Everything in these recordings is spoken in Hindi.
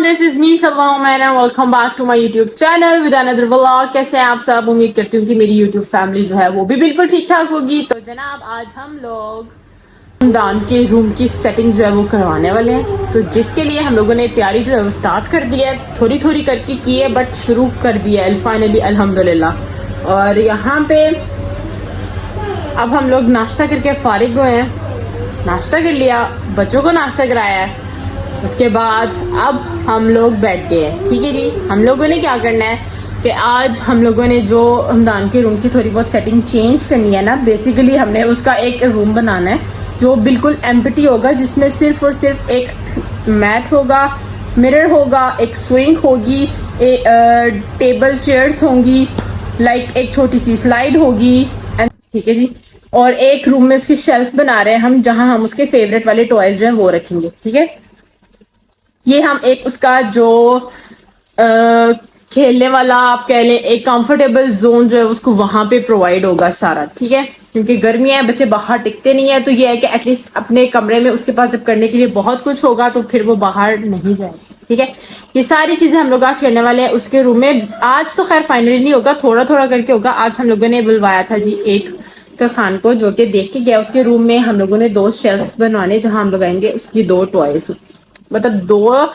This is me Sawa Umair and welcome back to my YouTube channel with another vlog. कैसे हैं आप सब? उम्मीद करती हूँ कि मेरी यूट्यूब फैमिली जो है वो भी बिल्कुल ठीक ठाक होगी। तो जनाब आज हम लोग रमजान के रूम की सेटिंग जो है वो करवाने वाले हैं, तो जिसके लिए हम लोगों ने तैयारी जो है वो स्टार्ट कर दी है। थोड़ी थोड़ी करके की है बट शुरू कर दिया है फाइनली अल्हम्दुलिल्लाह। और यहाँ पे अब हम लोग नाश्ता करके फारिग हुए हैं, नाश्ता कर लिया, बच्चों को नाश्ता कराया है, उसके बाद अब हम लोग बैठ गए हैं। ठीक है जी, हम लोगों ने क्या करना है कि आज हम लोगों ने जो रमजान के रूम की थोड़ी बहुत सेटिंग चेंज करनी है ना, बेसिकली हमने उसका एक रूम बनाना है जो बिल्कुल एम्प्टी होगा, जिसमें सिर्फ और सिर्फ एक मैट होगा, मिरर होगा, एक स्विंग होगी, टेबल चेयर्स होंगी, लाइक एक छोटी सी स्लाइड होगी। ठीक है जी, और एक रूम में उसकी शेल्फ बना रहे हैं हम, जहां हम उसके फेवरेट वाले टॉयज जो है वो रखेंगे। ठीक है, ये हम एक उसका जो खेलने वाला आप कह लें एक कंफर्टेबल जोन जो है उसको वहां पे प्रोवाइड होगा सारा। ठीक है, क्योंकि गर्मियां हैं, बच्चे बाहर टिकते नहीं है, तो ये है कि एटलीस्ट अपने कमरे में उसके पास जब करने के लिए बहुत कुछ होगा तो फिर वो बाहर नहीं जाएगा। ठीक है, ये सारी चीजें हम लोग आज करने वाले हैं उसके रूम में। आज तो खैर फाइनली नहीं होगा, थोड़ा थोड़ा करके होगा। आज हम लोगों ने बुलवाया था जी एक खान को, जो कि देख के गया। उसके रूम में हम लोगों ने 2 शेल्फ बनवाने, जहां हम लगाएंगे उसकी 2 टॉयज, मतलब 2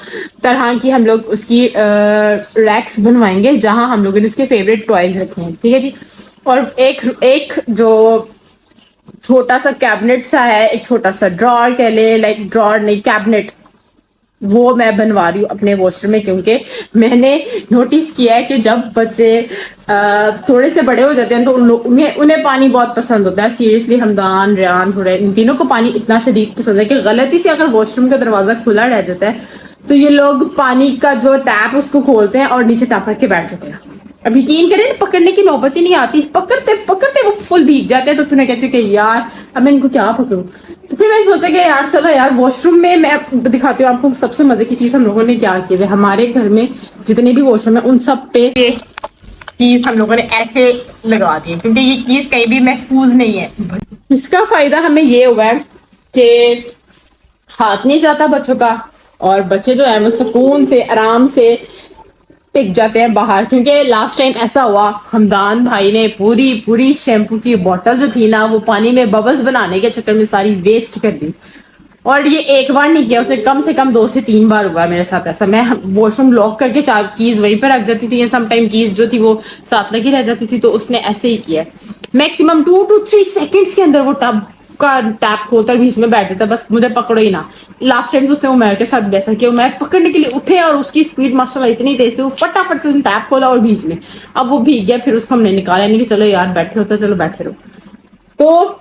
तरह की हम लोग उसकी रैक्स बनवाएंगे, जहां हम लोगों ने उसके फेवरेट टॉयज रखे हैं। ठीक है जी, और एक जो छोटा सा कैबिनेट सा है, एक छोटा सा ड्रॉर कह ले, लाइक ड्रॉर नहीं कैबिनेट, वो मैं बनवा रही हूँ अपने वॉशरूम में, क्योंकि मैंने नोटिस किया है कि जब बच्चे थोड़े से बड़े हो जाते हैं तो उन्हें पानी बहुत पसंद होता है। सीरियसली हमदान, रियान, हुरैन, इन तीनों को पानी इतना शदीद पसंद है कि गलती से अगर वॉशरूम का दरवाजा खुला रह जाता है तो ये लोग पानी का जो टैप उसको खोलते हैं और नीचे टैप करके बैठ जाते हैं। अब यकीन करें, पकड़ने की नौबत ही नहीं आती, पकड़ते पकड़ते वो फुल भीग जाते हैं। तो फिर मैं कहती हूँ कि यार अब मैं इनको क्या पकड़ूं। तो फिर मैंने सोचा कि यार चलो यार वॉशरूम में मैं दिखाती हूँ आपको सबसे मजे की चीज हम लोगों ने क्या की है। हमारे घर में जितने भी वॉशरूम है उन सब पे कीज हम लोगों ने ऐसे लगा दी है, क्योंकि ये कीज कहीं भी महफूज नहीं है। इसका फायदा हमें ये हुआ है कि हाथ नहीं जाता बच्चों का, और बच्चे जो है वो सुकून से आराम से टिक जाते हैं बाहर। क्योंकि लास्ट टाइम ऐसा हुआ, हमदान भाई ने पूरी शैम्पू की बोतल जो थी ना, वो पानी में बबल्स बनाने के चक्कर में सारी वेस्ट कर दी। और ये एक बार नहीं किया उसने, कम से कम 2 से 3 बार हुआ मेरे साथ ऐसा। मैं वॉशरूम लॉक करके कीज वहीं पर रख जाती थी, या समटाइम कीज जो थी वो साथ लगी रह जाती थी, तो उसने ऐसे ही किया। मैक्सिमम 2 to 3 सेकेंड्स के अंदर वो टब का टैप खोलता और बीच में बैठ जाता, बस मुझे पकड़ो ही ना। लास्ट टाइम उसने उमर के साथ वैसा किया, उमर पकड़ने के लिए उठे और उसकी स्पीड माशाल्लाह इतनी तेज थी, वो फटाफट से उसने टैप खोला और बीच में, अब वो भीग गया। फिर उसको हमने निकाला, नहीं कि चलो यार बैठे होता, चलो बैठे रहो। तो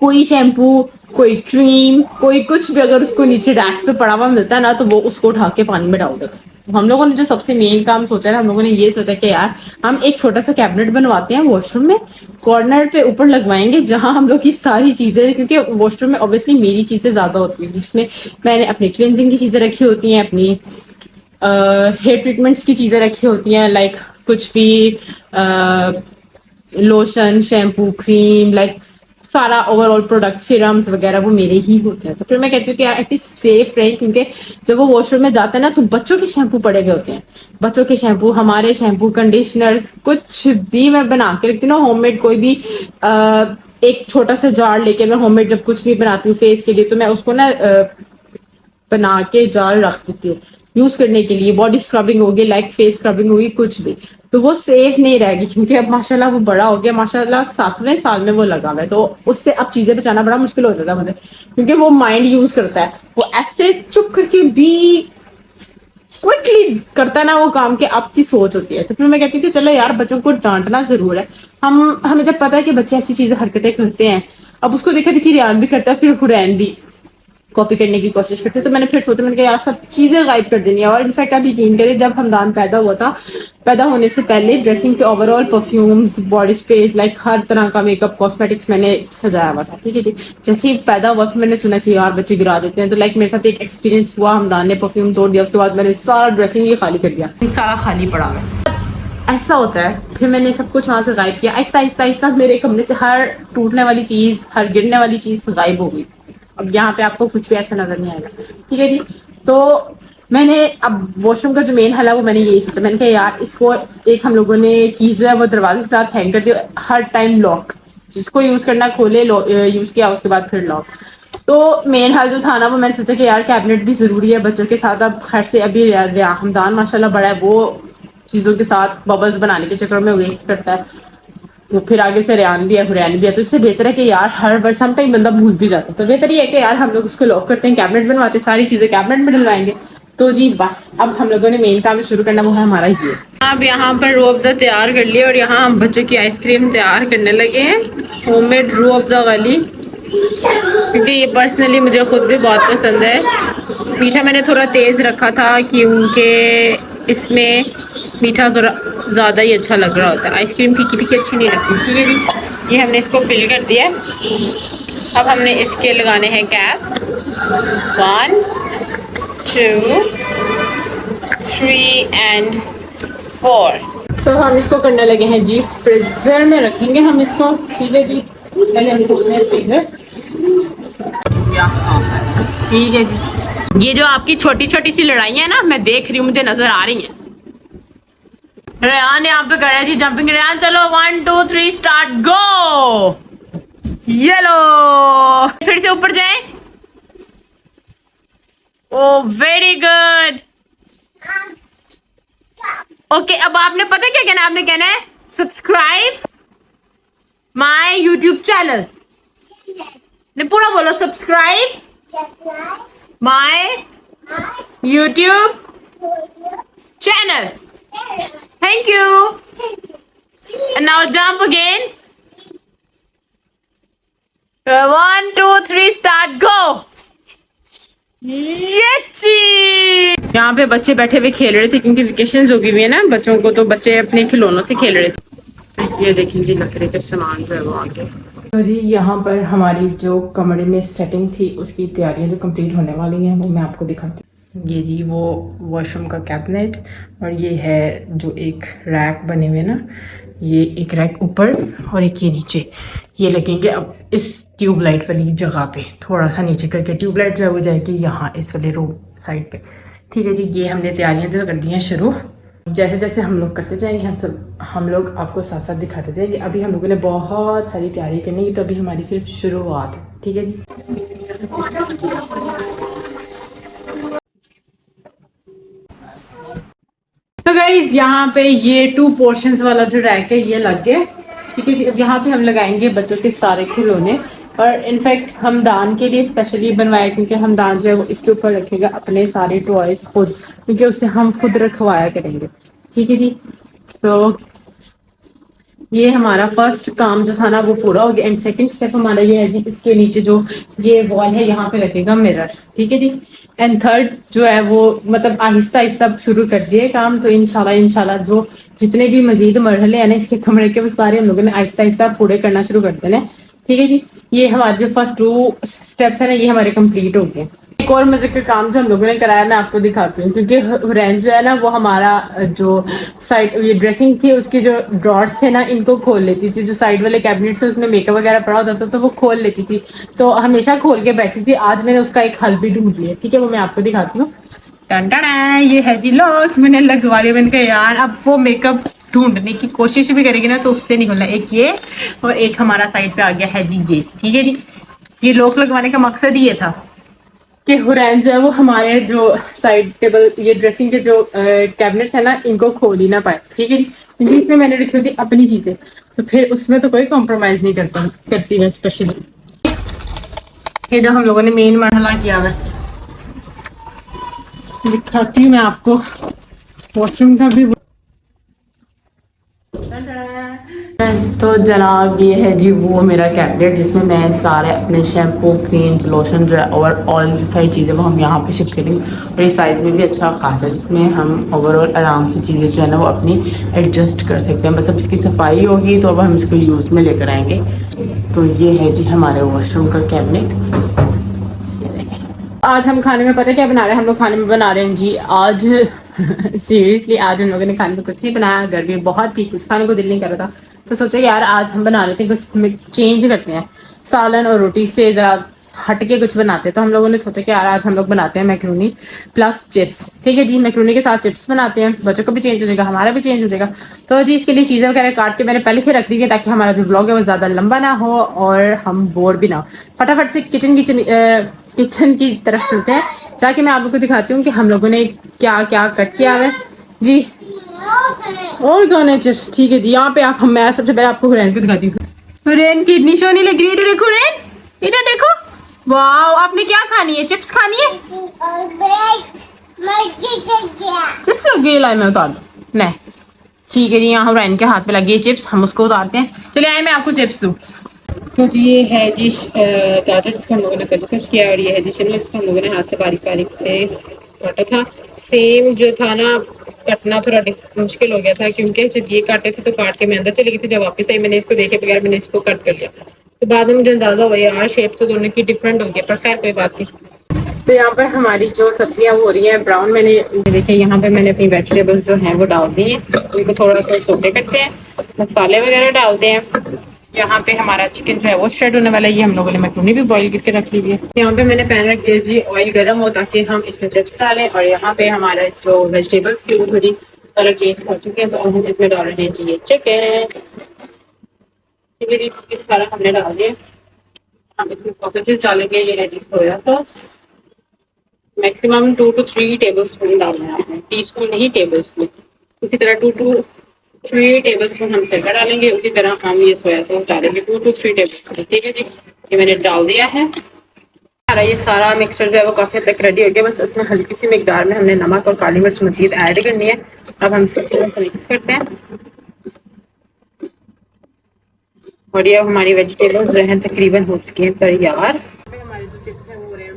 कोई शैम्पू, कोई क्रीम, कोई कुछ भी अगर उसको नीचे रैक पे पड़ा हुआ मिलता है ना, तो वो उसको उठा के पानी में डाल देता है। हम लोगों ने जो सबसे मेन काम सोचा है, हम लोगों ने ये सोचा कि यार हम एक छोटा सा कैबिनेट बनवाते हैं वॉशरूम में, कॉर्नर पे ऊपर लगवाएंगे, जहां हम लोग की सारी चीजें, क्योंकि वॉशरूम में ऑब्वियसली मेरी चीजें ज्यादा होती है, जिसमें मैंने अपनी क्लिनजिंग की चीजें रखी होती हैं, अपनी हेयर ट्रीटमेंट्स की चीजें रखी होती हैं, लाइक कुछ भी लोशन, शैम्पू, क्रीम, लाइक सारा ओवरऑल प्रोडक्ट, सीरम्स वगैरह वो मेरे ही होते हैं। तो फिर मैं कहती हूँ कि यार एटलीस्ट सेफ रहे, क्योंकि जब वो वॉशरूम में जाते हैं ना तो बच्चों के शैम्पू पड़े हुए होते हैं, बच्चों के शैम्पू, हमारे शैम्पू, कंडीशनर्स, कुछ भी मैं बना के रखती हूँ ना होममेड। कोई भी एक छोटा सा जार लेके मैं होममेड जब कुछ भी बनाती हूँ फेस के लिए, तो मैं उसको ना बना के जार रख देती हूँ यूज करने के लिए। बॉडी स्क्रबिंग होगी, लाइक फेस स्क्रबिंग होगी, कुछ भी, तो वो सेफ नहीं रहेगी, क्योंकि अब माशाल्लाह वो बड़ा हो गया, माशाल्लाह 7वें साल में वो लगा हुआ है, तो उससे अब चीजें बचाना बड़ा मुश्किल हो जाता है मुझे, क्योंकि वो माइंड यूज करता है, वो ऐसे चुप करके भी क्विकली करता है ना वो काम के आपकी सोच होती है। तो फिर मैं कहती हूँ कि चलो यार बच्चों को डांटना जरूर है। हमें जब पता है कि बच्चे ऐसी चीजें हरकतें करते हैं, अब उसको देखा देखी रियान भी करता है, फिर हुरैन भी कॉपी करने की कोशिश करते, तो मैंने फिर सोचा, मैंने कहा यार सब चीजें गायब कर देनी है। और इनफैक्ट आप यकीन करें, जब हमदान पैदा हुआ था, पैदा होने से पहले ड्रेसिंग पे overall perfumes, body sprays, like हर तरह का मेकअप, कॉस्मेटिक्स मैंने सजाया हुआ था। ठीक है जी, जैसे ही पैदा हुआ फिर मैंने सुना कि यार बच्चे गिरा देते हैं, तो लाइक मेरे साथ एक एक्सपीरियंस हुआ, हमदान ने परफ्यूम तोड़ दिया, उसके बाद मैंने सारा ड्रेसिंग ही खाली कर दिया, सारा खाली पड़ा हुआ। ऐसा होता है, फिर मैंने सब कुछ वहां से गायब किया। आहिस्ता आहिस्ता आहिस्ता मेरे कमरे से हर टूटने वाली चीज, हर गिरने वाली चीज गायब हो गई। अब यहाँ पे आपको कुछ भी ऐसा नजर नहीं आएगा। ठीक है जी, तो मैंने अब वॉशरूम का जो मेन हल है वो मैंने यही सोचा, मैंने कहा यार इसको एक हम लोगों ने कीज जो है वो दरवाजे के साथ हैंग कर दिया, हर टाइम लॉक, जिसको यूज करना खोले, यूज किया उसके बाद फिर लॉक। तो मेन हल जो था ना वो मैंने सोचा कि यार कैबिनेट भी जरूरी है बच्चों के साथ। अब खैर से अभी हमदान माशाल्लाह बड़ा है, वो चीजों के साथ बबल्स बनाने के चक्कर में वेस्ट करता है, तो फिर आगे से रेहान भी है, हुरैन भी है, तो इससे बेहतर है कि यार हर बार सम टाइम बंदा भूल भी जाता है, तो बेहतर ये है कि यार हम लोग इसको लॉक करते हैं, कैबिनेट बनवाते हैं, सारी चीजें कैबिनेट में डलवाएंगे। तो जी बस अब हम लोगों ने मेन काम शुरू करना वो है हमारा ये। अब यहाँ पर रू अफ़ज़ा तैयार कर लिया और यहाँ हम बच्चों की आइसक्रीम तैयार करने लगे हैं, होममेड रू अफ़ज़ा वाली, क्योंकि ये पर्सनली मुझे खुद भी बहुत पसंद है। मीठा मैंने थोड़ा तेज़ रखा था क्योंकि इसमें मीठा थोड़ा ज़्यादा ही अच्छा लग रहा होता है, आइसक्रीम फीकी फीकी अच्छी नहीं लगती। ठीक है जी, ये हमने इसको फिल कर दिया। अब हमने इसके लगाने हैं कैप, 1 2 3 एंड 4। तो हम इसको करने लगे हैं जी, फ्रीजर में रखेंगे हम इसको। ठीक है जी, पहले हम फ्रीजर, ठीक है जी। ये जो आपकी छोटी छोटी सी लड़ाई है ना, मैं देख रही हूँ, मुझे नजर आ रही है। रेहान यहाँ पे कर रहा है जी जंपिंग। रेहान चलो 1 2 3 स्टार्ट, गो। येलो, फिर से ऊपर जाए। ओ वेरी गुड। ओके, अब आपने पता क्या कहना है, आपने कहना है सब्सक्राइब माय यूट्यूब चैनल। ने पूरा बोलो, subscribe my YouTube channel. Thank you. And now jump again. 1 2 3 start, go. ये चीज यहाँ पे बच्चे बैठे हुए खेल रहे थे क्योंकि वेकेशन हो गई हुई है ना बच्चों को, तो बच्चे अपने खिलौनों से खेल रहे थे। ये देखिए जी लकड़ी के सामान जो है वो आगे। तो जी यहाँ पर हमारी जो कमरे में सेटिंग थी उसकी तैयारियां जो कंप्लीट होने वाली हैं वो मैं आपको दिखाती हूँ। ये जी वो वॉशरूम का कैबिनेट, और ये है जो एक रैक बने हुए ना, ये एक रैक ऊपर और एक ये नीचे, ये लगेंगे अब इस ट्यूबलाइट वाली जगह पे, थोड़ा सा नीचे करके ट्यूबलाइट जो है वो जाएगी यहाँ इस वाले रूम साइड पे। ठीक है जी, ये हमने तैयारियां तो कर दी हैं शुरू, जैसे जैसे हम लोग करते जाएंगे हम लोग आपको साथ साथ दिखाते जाएंगे। अभी हम लोगों ने बहुत सारी तैयारी करनी है, तो अभी हमारी सिर्फ शुरुआत है। ठीक है जी। तो गाइज यहाँ पे ये 2 पोर्शंस वाला जो रैक है ये लग गया। ठीक है जी, अब यहाँ पे हम लगाएंगे बच्चों के सारे खिलौने, और इनफैक्ट हमदान के लिए स्पेशली बनवाया क्योंकि हमदान जो है वो इसके ऊपर रखेगा अपने सारे टॉयज खुद, क्योंकि उससे हम खुद रखवाया करेंगे। ठीक है जी, तो ये हमारा फर्स्ट काम जो था ना वो पूरा हो गया। एंड सेकंड स्टेप हमारा ये है जी, इसके नीचे जो ये वॉल है यहाँ पे रखेगा मिरर। ठीक है जी, एंड थर्ड जो है वो मतलब आहिस्ता आहिस्ता शुरू कर दिए काम, तो इंशाल्लाह जो जितने भी मजीद मरहले हैं ना इसके कमरे के वो सारे हम लोगों ने आहिस्ता आहिस्ता पूरे करना शुरू कर देना। ठीक है जी, ये हमारे जो फर्स्ट 2 स्टेप्स है ना ये हमारे कंप्लीट हो गए। एक और मजे का काम जो हम लोगों ने कराया मैं आपको दिखाती हूँ, क्योंकि हुरैन जो है ना वो हमारा जो साइड ये ड्रेसिंग थी उसके जो ड्रॉर्स थे ना इनको खोल लेती थी, जो साइड वाले कैबिनेट से उसमें मेकअप वगैरह पड़ा होता था तो वो खोल लेती थी, तो हमेशा खोल के बैठती थी। आज मैंने उसका एक हल भी ढूंढ लिया। ठीक है, वो मैं आपको दिखाती हूँ। टन टन, ये है जी लो, मैंने लगवा लिया। मैंने कहा यार अब वो मेकअप ढूंढने की कोशिश भी करेगी ना तो उससे नहीं खोलना। एक ये और एक हमारा साइड पे आ गया है जी ये। ठीक है जी, ये लॉक लगवाने का मकसद ही ये था कि हुरैन जो है वो हमारे जो साइड टेबल ये ड्रेसिंग के जो कैबिनेट्स है ना इनको खोल ही ना पाए। ठीक है जी, क्योंकि इसमें मैंने रखी होती अपनी चीजें, तो फिर उसमें तो कोई कॉम्प्रोमाइज नहीं करती मैं स्पेशली। ये जो हम लोगों ने मेन मरहला किया हुआ दिखाती हूँ मैं आपको, वॉशरूम का भी। तो जनाब ये है जी वो मेरा कैबिनेट जिसमें मैं सारे अपने शैम्पू क्रीम लोशन जो है और ऑल सारी चीज़ें वो हम यहाँ पे शिफ्ट करेंगे। और ये साइज़ में भी अच्छा खासा है जिसमें हम ओवरऑल आराम से चीज़ें जो है ना वो अपनी एडजस्ट कर सकते हैं। बस अब इसकी सफाई होगी तो अब हम इसको यूज़ में लेकर आएंगे। तो ये है जी हमारे वॉशरूम का कैबिनेट। आज हम खाने में पता क्या बना रहे हैं, हम लोग खाने में बना रहे हैं जी आज सीरियसली आज हम लोगों ने खाने में कुछ नहीं बनाया, घर में बहुत ही कुछ खाने को दिल नहीं कर रहा था, तो सोचा यार आज हम बना लेते हैं, कुछ चेंज करते हैं, सालन और रोटी से ज़रा हटके कुछ बनाते हैं। तो हम लोगों ने सोचा कि यार आज हम लोग बनाते हैं मैक्रोनी प्लस चिप्स। ठीक है जी, मैक्रोनी के साथ चिप्स बनाते हैं, बच्चों को भी चेंज हो जाएगा, हमारा भी चेंज हो जाएगा। तो जी इसके लिए चीज़ें वगैरह काट के मैंने पहले से रख दी है ताकि हमारा जो ब्लॉग है वो ज़्यादा लंबा ना हो और हम बोर भी ना हो। फटाफट से किचन की तरफ चलते हैं, जाके मैं आप लोग को दिखाती हूँ कि हम लोगों ने क्या क्या कट किया है जी। और कौन है चिप्स? ठीक है जी, यहाँ पे आप मैं सबसे पहले आपको हुरैन को दिखाती हूँ। हुरैन की इतनी सोनी लग रही है, इधर देखो हुरैन, इधर देखो। वाह, आपने क्या खानी है? चिप्स खानी है? चिप्स लग गई, लाई मैं उतार दूँ। नहीं ठीक है जी, यहाँ हुरैन के हाथ पे लगी है चिप्स, हम उसको उतारते हैं। चलिए आए मैं आपको चिप्स दूँ। तो जी ये है जी गाजर जिसको हम लोगों ने कद्दूकस किया, और ये है जी शिमला जिसको हम लोगों ने हाथ से बारीक बारीक से काटा था। सेम जो था ना, कटना थोड़ा मुश्किल हो गया था क्योंकि जब ये काटे थे तो काट के मैं अंदर चली गई थी, जब वापस आई मैंने इसको देखे बगैर मैंने इसको कट कर लिया। तो बाद में मुझे अंदाजा हुआ यार शेप तो दोनों की डिफरेंट हो गया, पर खैर कोई बात नहीं। तो यहाँ पर हमारी जो सब्जियां हो रही हैं ब्राउन, मैंने देखिए यहाँ पे मैंने अपनी वेजिटेबल्स जो हैं वो डाल दी हैं, उनको थोड़ा सा छोटे करते हैं, मसाले वगैरह डालते हैं। यहाँ पे हमारा चिकन जो है वो स्ट्रेट होने वाला है, ये हम लोगों ने मैक्रोनी भी बॉईल करके रख ली है। यहाँ पे मैंने पैन रख दिया जी, ऑयल गर्म हो ताकि हम इसमें चिप्स डालें, और यहाँ पे हमारा जो वेजिटेबल्स थी वो थोड़ी कलर चेंज कर चुके हैं, तो हम इसमें डाल रहे हैं जी ये चिकन। ठीक है जी, सारा हमने डाल दिया। हम इसमें सॉसेजेस डालेंगे, ये है जी soya sauce, maximum 2 to 3 tablespoon डालना है आपने, टी स्पून नहीं टेबल स्पून। उसी तरह 2 to 3 टेबल स्पून हम सिरका डालेंगे, उसी तरह हम ये सोया सॉस डालेंगे 2 to 3 टेबल स्पून। ठीक है जी, ये मैंने डाल दिया है। हमारा ये सारा मिक्सचर जो है वो काफी हद तक रेडी हो गया, बस इसमें हल्की सी मिकदार में हमने नमक और काली मिर्च मजीद ऐड करनी है। अब हम इसको मिक्स करते हैं, और ये हमारी वेजिटेबल्स जो हैं तकरीबन हो चुकी हैं तैयार। हमारे जो चिप्स हैं वो हो रहे हैं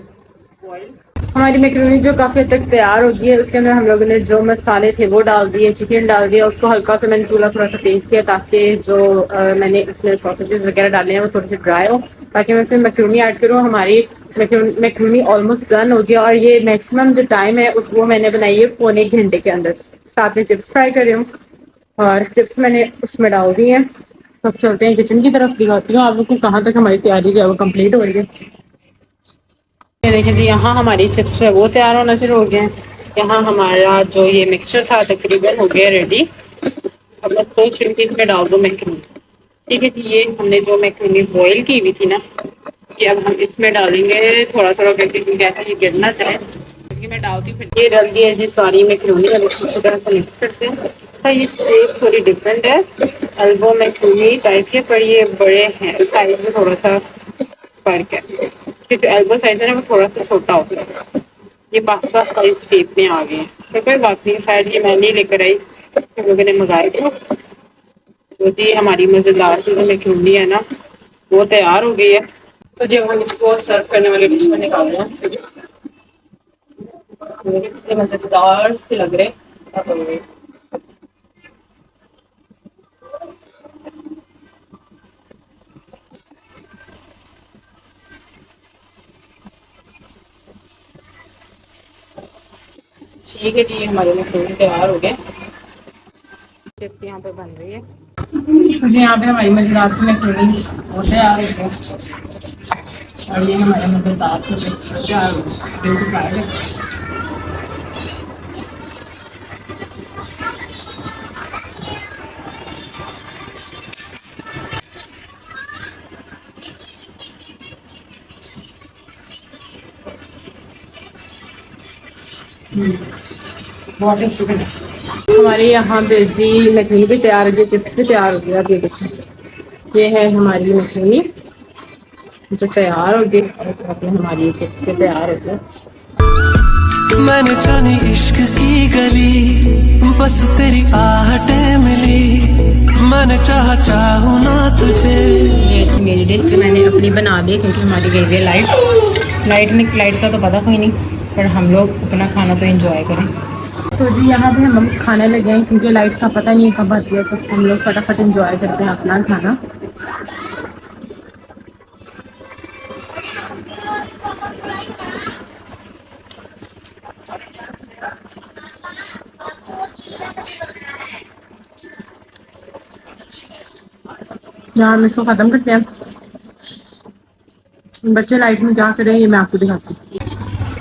बॉयल। हमारी मैक्रोनी जो काफ़ी हद तक तैयार हो गई है, उसके अंदर हम लोगों ने जो मसाले थे वो डाल दिए, चिकन डाल दिया, उसको हल्का सा मैंने चूल्हा थोड़ा सा तेज़ किया ताकि जो मैंने इसमें सॉसेजेस वगैरह डाले हैं वो थोड़े से ड्राई हो, ताकि मैं इसमें मैक्रोनी ऐड करूँ। हमारी मैक्रोनी ऑलमोस्ट डन हो गया, और ये मैक्सिमम जो टाइम है उस वो मैंने बनाई है पौने एक घंटे के अंदर। साथ में चिप्स फ्राई कर रही हूँ, और चिप्स मैंने उसमें डाल दी हैं। तो अब चलते हैं किचन की तरफ, दिखाती हूँ आप लोग को कहाँ तक हमारी तैयारी जो है वो कंप्लीट हो रही है। ये देखिए जी, यहाँ हमारी चिप्स है वो तैयार होना शुरू हो गए हैं। यहाँ हमारा जो ये मिक्सचर था तकरीबन हो गया रेडी। अब मैं सोच रही हूँ कि इसमें डाल दूँ मैक्रोनी। ठीक है जी, ये हमने जो मैक्रोनी बॉईल की हुई थी ना, ये अब हम इसमें डालेंगे थोड़ा थोड़ा करके, क्योंकि ऐसा ये गिरना चाहे, क्योंकि मैं डालती हूँ। ये डाल दी है जी सारी मैक्रोनी, अब इसको अच्छी तरह से मिक्स करते हैं। तो ये शेप थोड़ी डिफरेंट है, एल्बो मैक्रोनी टाइप के, पर ये बड़े हैं, साइज में थोड़ा सा फर्क है, क्योंकि एल्बो साइज है ना वो थोड़ा सा छोटा होता है, ये पास्ता साइज शेप में आ गए हैं। तो कोई बात नहीं, शायद ये मैं नहीं लेकर आई, हम लोगों ने मंगाए थे। तो जी हमारी मजेदार जो मैक्रोनी है ना वो तैयार हो गई है। तो जब हम इसको सर्व करने वाले डिश में निकाल रहे हैं, कितने मजेदार से लग रहे हैं। ठीक है जी, हमारे मैक्रोनी तैयार हो गए, यहाँ पे बन रही है। तो जी यहाँ पे हमारी मजेदार से मैक्रोनी वो तैयार हो गया, और ये हमारे मजेदार से चिप्स तैयार हो गए। बहुत टेस्टी बना। हमारे यहाँ पे जी मैक्रोनी भी तैयार हो गई, चिप्स भी तैयार हो गया। अब ये देखिए, ये है हमारी मैक्रोनी जो तैयार हो गई, और साथ में हमारी चिप्स भी तैयार हो गई। मैंने जानी इश्क की गली, बस तेरी आहटें मिली, मैंने चाहूँ ना तुझे। ये थी मेरी डिश जो मैंने अपनी बना ली, क्योंकि हमारी गई हुई लाइट का तो पता कोई नहीं, पर हम लोग अपना खाना तो एंजॉय करें। तो जी यहाँ पे हम खाने लगे हैं, क्योंकि लाइट का पता नहीं कब आती है, तो हम लोग फटाफट एंजॉय करते हैं अपना खाना। यहाँ हम इसको ख़त्म करते हैं। बच्चे लाइट में क्या कर रहे हैं ये मैं आपको दिखाती हूँ।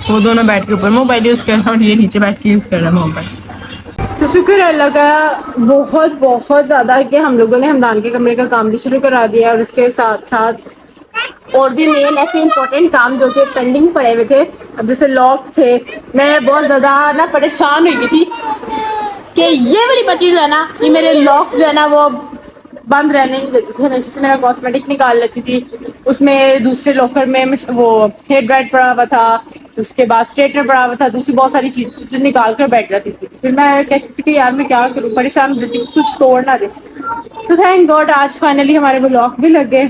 वो दोनों बैठ के ऊपर मोबाइल यूज कर रहे हैं और ये नीचे बैठ के यूज कर रहा है मोबाइल। तो शुक्र है अल्लाह का बहुत बहुत ज्यादा कि हम लोगों ने हमदान के कमरे का काम भी शुरू करा दिया और उसके साथ साथ और भी मेन ऐसे इंपॉर्टेंट काम जो कि पेंडिंग पड़े हुए थे। अब जैसे लॉक थे, मैं बहुत ज्यादा ना परेशान हुई थी कि ये वाली बच्ची जो है ना, ये मेरे लॉक जो है ना वो बंद रहने नहीं देती थी, हमेशा से मेरा कॉस्मेटिक निकाल लेती थी। उसमें दूसरे लॉकर में वो हेयर ड्रायर पड़ा हुआ था, उसके बाद स्ट्रेटनर पड़ा हुआ था, दूसरी बहुत सारी चीज थी जो निकाल कर बैठ जाती थी। फिर मैं कहती थी कि यार मैं क्या करूँ, परेशान हो जाती थी कुछ तोड़ ना दे। तो थैंक गॉड आज फाइनली हमारे वो लॉक भी लग गए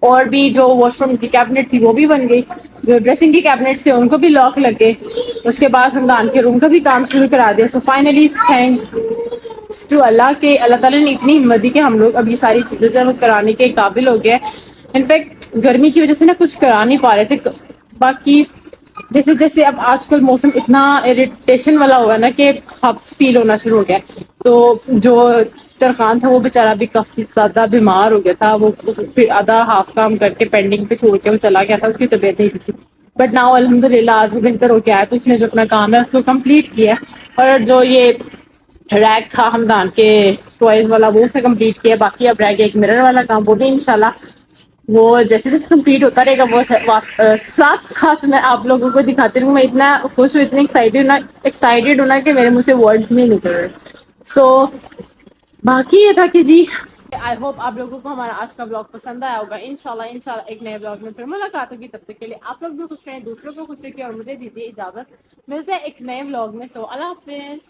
और भी जो वॉशरूम की कैबिनेट थी वो भी बन गई, जो ड्रेसिंग की कैबिनेट्स थे उनको भी लॉक लग गए। उसके बाद हमदान के रूम का भी काम शुरू करा दिया। So finally thank to Allah के अल्लाह ताला ने इतनी हिम्मत दी कि हम लोग अब ये सारी चीज़ें जो है वो कराने के काबिल हो गए। इनफैक्ट गर्मी की वजह से ना कुछ करा नहीं पा रहे थे। बाकी जैसे जैसे अब आजकल मौसम इतना इरिटेशन वाला हुआ ना कि हब्स फील होना शुरू हो गया, तो जो तरखान था वो बेचारा भी काफी ज्यादा बीमार हो गया था। वो फिर आधा हाफ काम करके पेंडिंग पे छोड़ के वो चला गया था, उसकी तबीयत नहीं थी। बट नाउ अल्हम्दुलिल्लाह आज वो बेहतर हो गया है, तो उसने जो अपना काम है उसको कंप्लीट किया। और जो ये रैक था हमदान के टॉयज वाला वो उसने कंप्लीट किया। बाकी अब रह गया एक मिरर वाला काम, वो भी इंशाल्लाह वो जैसे जैसे कंप्लीट होता रहेगा वो साथ साथ मैं आप लोगों को दिखाती रहूँ। मैं इतना खुश हूँ, इतनी एक्साइटेड हूँ ना कि मेरे मुंह से वर्ड्स नहीं निकल रहे। सो बाकी ये था कि जी आई होप आप लोगों को हमारा आज का ब्लॉग पसंद आया होगा। इंशाल्लाह एक नए ब्लॉग में फिर मुलाकात होगी। तब तक के लिए आप लोग भी खुश रहें, दूसरों को खुश रखिए और मुझे दीजिए इजाजत। मिलते हैं एक नए ब्लॉग में। सो अल्लाह हाफिज।